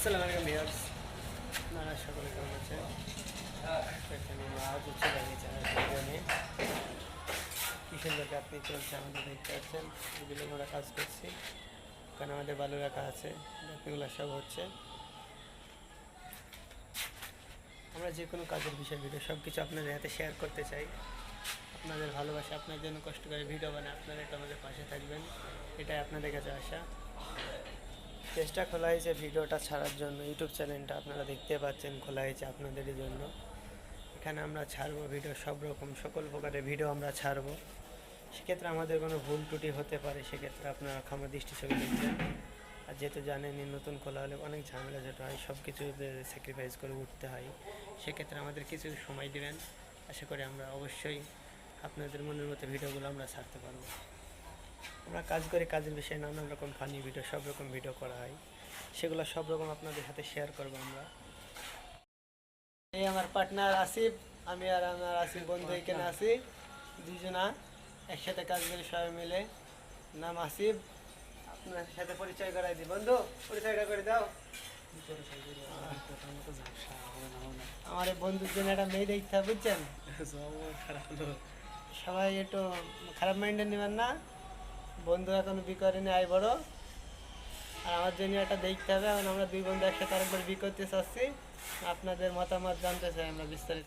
আসসালামু আলাইকুম ভিউয়ার্স, আপনারা সকলে কেমন আছেন? এখানে আজ হচ্ছে চ্যানেল ভিডিও নিয়ে কী সুন্দর আপনি চলছে আমাদের দেখতে পাচ্ছেন। এগুলো আমরা কাজ করছি, কারণ আমাদের ভালো রাখা আছে, এগুলো সব হচ্ছে। আমরা যে কোনো কাজের বিষয় ভিডিও সব কিছু আপনাদের হাতে শেয়ার করতে চাই। আপনাদের ভালোবাসা, আপনার জন্য কষ্ট করে ভিডিও বানায়, আপনারা একটু আমাদের পাশে থাকবেন, এটাই আপনাদের কাছে আশা। চেষ্টা খোলা হয়েছে ভিডিওটা ছাড়ার জন্য, ইউটিউব চ্যানেলটা আপনারা দেখতে পাচ্ছেন খোলা হয়েছে আপনাদেরই জন্য। এখানে আমরা ছাড়বো ভিডিও, সব রকম সকল প্রকারের ভিডিও আমরা ছাড়বো। সেক্ষেত্রে আমাদের কোনো ভুল ত্রুটি হতে পারে, সেক্ষেত্রে আপনারা ক্ষমা দৃষ্টি চোখে দেখবেন। আর যেহেতু জানেনই নতুন খোলা হলে অনেক ঝামেলা যেটা হয়, সব কিছু স্যাক্রিফাইস করে উঠতে হয়, সেক্ষেত্রে আমাদের কিছু সময় দেবেন। আশা করি আমরা অবশ্যই আপনাদের মনের মতো ভিডিওগুলো আমরা ছাড়তে পারবো। আমরা কাজ করি, কাজের বিষয়ে নানান রকম ফানি ভিডিও, সব রকম ভিডিও করা হয়, সেগুলো সব রকম আপনাদের সাথে শেয়ার করবো আমরা। এই আমার পার্টনার আসিফ, আমি আর আমার আসিফ বন্ধু এখানে আছি, দুজনা একসাথে কাজ করি সবাই মিলে। নাম আসিফ। আপনার সাথে পরিচয় করাই দিই, বন্ধু পরিচয়টা করে দাও। আমার এই বন্ধুর জন্য একটা মেয়ে দেখতে হবে, বুঝছেন? সবাই একটু খারাপ মাইন্ডে নেবেন না, বন্ধু এখন বি করেনি, আয় বড়। আর আমার জন্য একটা দেখতে হবে, এখন আমরা দুই বন্ধু একসাথে আরেকবার বি করতে চাচ্ছি। আপনাদের মতামত জানতে চাই আমরা বিস্তারিত।